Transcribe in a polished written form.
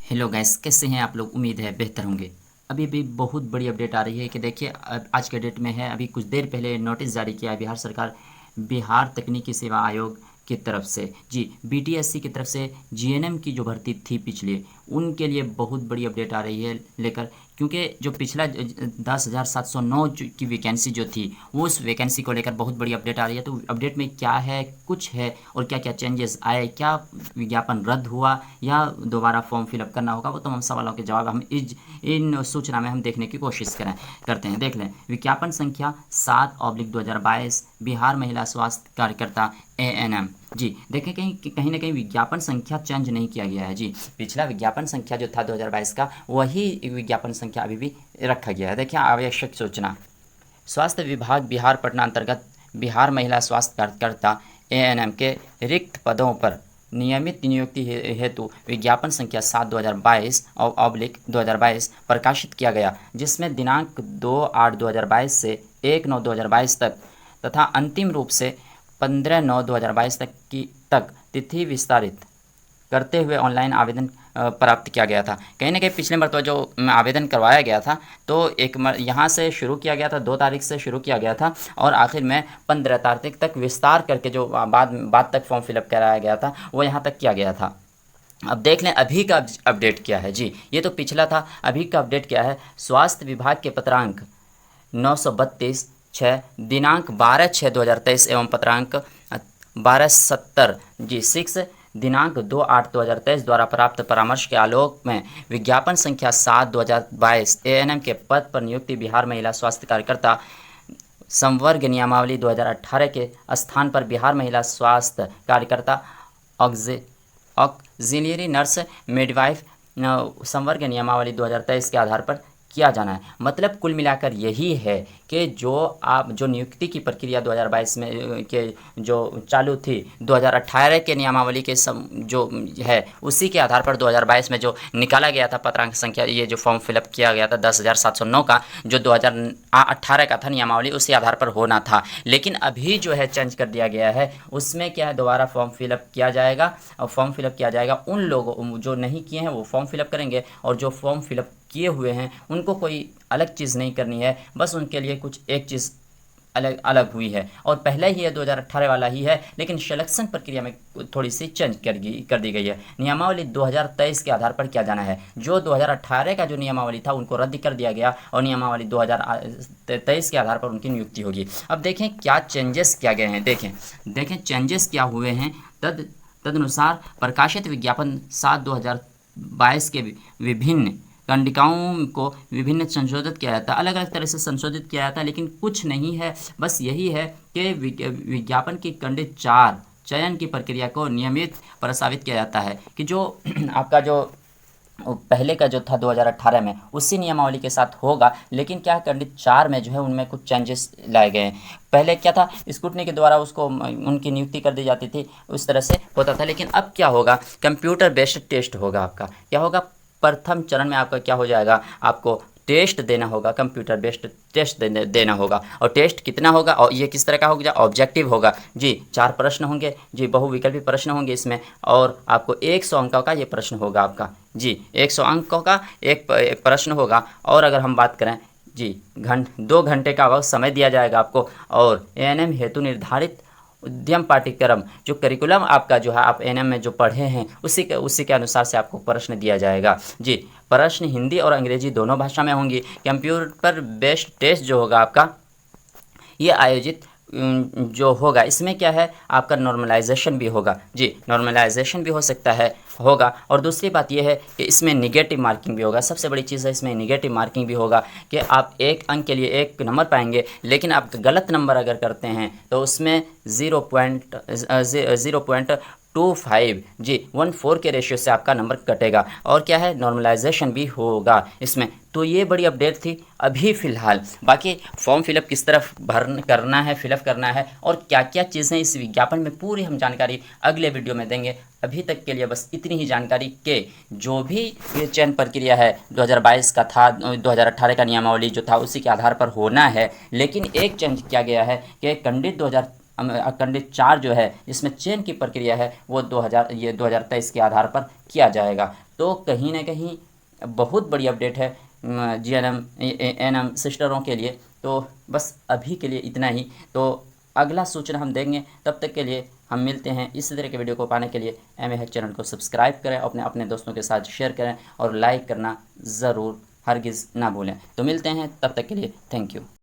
Hello guys, कैसे हैं आप लोग। उम्मीद है बेहतर होंगे। अभी भी बहुत बड़ी अपडेट आ रही है कि देखिए आज के डेट में है। अभी कुछ देर पहले नोटिस जारी किया है बिहार सरकार, बिहार तकनीकी सेवा आयोग की तरफ से, जी बीटीएससी की तरफ से जीएनएम की जो भर्ती थी पिछले, उनके लिए बहुत बड़ी अपडेट आ रही है लेकर। क्योंकि जो पिछला 10,709 की वैकेंसी जो थी, वो उस वैकेंसी को लेकर बहुत बड़ी अपडेट आ रही है। तो अपडेट में क्या है, कुछ है और क्या क्या चेंजेस आए, क्या विज्ञापन रद्द हुआ या दोबारा फॉर्म फिलअप करना होगा, वो तमाम सवालों के जवाब हम इन सूचना में हम देखने की कोशिश करते हैं। देख लें, विज्ञापन संख्या 7/2022, बिहार महिला स्वास्थ्य कार्यकर्ता एएनएम। जी देखें, कहीं ना कहीं विज्ञापन संख्या चेंज नहीं किया गया है। जी पिछला विज्ञापन संख्या जो था 2022 का, वही विज्ञापन संख्या अभी भी रखा गया है। देखिए, आवश्यक सूचना, स्वास्थ्य विभाग बिहार पटना अंतर्गत बिहार महिला स्वास्थ्य कार्यकर्ता एएनएम के रिक्त पदों पर नियमित नियुक्ति हेतु विज्ञापन संख्या 7/2022 प्रकाशित किया गया, जिसमें दिनांक 2/8/2022 से 1/9/2022 तक तथा अंतिम रूप से 15/9/2022 तक तिथि विस्तारित करते हुए ऑनलाइन आवेदन प्राप्त किया गया था। कहीं ना कहीं पिछले मरतबा जो आवेदन करवाया गया था, तो यहाँ से शुरू किया गया था, 2 तारीख से शुरू किया गया था और आखिर में 15 तारीख तक विस्तार करके जो बाद तक फॉर्म फिलअप कराया गया था, वो यहाँ तक किया गया था। अब देख लें अभी का अपडेट क्या है। जी ये तो पिछला था, अभी का अपडेट क्या है। स्वास्थ्य विभाग के पत्रांक 932/6 दिनांक 12/6/2023 एवं पत्रांक 1270 जी 6 दिनांक 2/8/2023 द्वारा प्राप्त परामर्श के आलोक में विज्ञापन संख्या 7/2022 एएनएम के पद पर नियुक्ति बिहार महिला स्वास्थ्य कार्यकर्ता संवर्ग नियमावली 2018 के स्थान पर बिहार महिला स्वास्थ्य कार्यकर्ता ऑक्सिलियरी नर्स मिडवाइफ संवर्ग नियमावली 2023 के आधार पर किया जाना है। मतलब कुल मिलाकर यही है कि जो नियुक्ति की प्रक्रिया 2022 में के जो चालू थी, 2018 के नियमावली के जो है, उसी के आधार पर 2022 में जो निकाला गया था पत्रांक संख्या, ये जो फॉर्म फिलअप किया गया था 10,709 का, जो 2018 का था नियमावली, उसी आधार पर होना था। लेकिन अभी जो है चेंज कर दिया गया है, उसमें क्या है, दोबारा फॉर्म फिलअप किया जाएगा और फॉर्म फिलअप किया जाएगा। उन लोगों जो नहीं किए हैं वो फॉर्म फिलअप करेंगे, और जो फॉर्म फिलअप किए हुए हैं उनको कोई अलग चीज़ नहीं करनी है, बस उनके लिए कुछ एक चीज़ अलग अलग हुई है। और पहले ही है 2018 वाला ही है, लेकिन सिलेक्शन प्रक्रिया में थोड़ी सी चेंज कर दी गई है। नियमावली 2023 के आधार पर किया जाना है। जो 2018 का जो नियमावली था उनको रद्द कर दिया गया और नियमावली 2023 के आधार पर उनकी नियुक्ति होगी। अब देखें क्या चेंजेस किया गए हैं। देखें चेंजेस क्या हुए हैं। तदनुसार प्रकाशित विज्ञापन 7/2022 के विभिन्न कंडिकाओं को विभिन्न संशोधित किया जाता है, अलग अलग तरह से संशोधित किया जाता है, लेकिन कुछ नहीं है, बस यही है कि विज्ञापन की खंडित 4 चयन की प्रक्रिया को नियमित प्रस्तावित किया जाता है कि जो आपका जो पहले का जो था 2018 में, उसी नियमावली के साथ होगा। लेकिन क्या खंडित 4 में जो है उनमें कुछ चेंजेस लाए गए हैं। पहले क्या था, स्क्रूटनी के द्वारा उसको उनकी नियुक्ति कर दी जाती थी, उस तरह से होता था। लेकिन अब क्या होगा, कंप्यूटर बेस्ड टेस्ट होगा। आपका क्या होगा, प्रथम चरण में आपका क्या हो जाएगा, आपको टेस्ट देना होगा, कंप्यूटर बेस्ड टेस्ट देना होगा। और टेस्ट कितना होगा, और ये किस तरह का होगा, ऑब्जेक्टिव होगा। जी 4 प्रश्न होंगे, जी बहुविकल्पी प्रश्न होंगे इसमें, और आपको 100 अंकों का ये प्रश्न होगा आपका। जी 100 अंकों का एक प्रश्न होगा। और अगर हम बात करें, जी 2 घंटे का वक्त समय दिया जाएगा आपको। और एएनएम हेतु निर्धारित उद्यम पाठ्यक्रम, जो करिकुलम आपका जो है, आप एएनएम में जो पढ़े हैं, उसी के अनुसार से आपको प्रश्न दिया जाएगा। जी प्रश्न हिंदी और अंग्रेजी दोनों भाषा में होंगी। कंप्यूटर बेस्ड टेस्ट जो होगा आपका, ये आयोजित जो होगा, इसमें क्या है, आपका नॉर्मलाइजेशन भी होगा। जी नॉर्मलाइजेशन भी हो सकता है, होगा। और दूसरी बात यह है कि इसमें निगेटिव मार्किंग भी होगा। सबसे बड़ी चीज़ है इसमें निगेटिव मार्किंग भी होगा कि आप 1 अंक के लिए 1 नंबर पाएंगे, लेकिन आप गलत नंबर अगर करते हैं तो उसमें 0.25 जी 1/4 के रेशियो से आपका नंबर कटेगा। और क्या है, नॉर्मलाइजेशन भी होगा इसमें। तो ये बड़ी अपडेट थी अभी फ़िलहाल। बाकी फॉर्म फिलअप किस तरफ करना है, फिलअप करना है, और क्या क्या चीज़ें इस विज्ञापन में, पूरी हम जानकारी अगले वीडियो में देंगे। अभी तक के लिए बस इतनी ही जानकारी के जो भी ये चयन प्रक्रिया है 2022 का था, 2018 का नियमावली जो था, उसी के आधार पर होना है। लेकिन एक चेंज किया गया है कि खंडित अखंडित 4 जो है जिसमें चयन की प्रक्रिया है वो 2023 के आधार पर किया जाएगा। तो कहीं ना कहीं बहुत बड़ी अपडेट है जीएनएम एएनएम सिस्टरों के लिए। तो बस अभी के लिए इतना ही। तो अगला सूचना हम देंगे, तब तक के लिए हम मिलते हैं। इस तरह के वीडियो को पाने के लिए एमए हैक चैनल को सब्सक्राइब करें, अपने अपने दोस्तों के साथ शेयर करें और लाइक करना ज़रूर हरगिज़ ना भूलें। तो मिलते हैं, तब तक के लिए थैंक यू।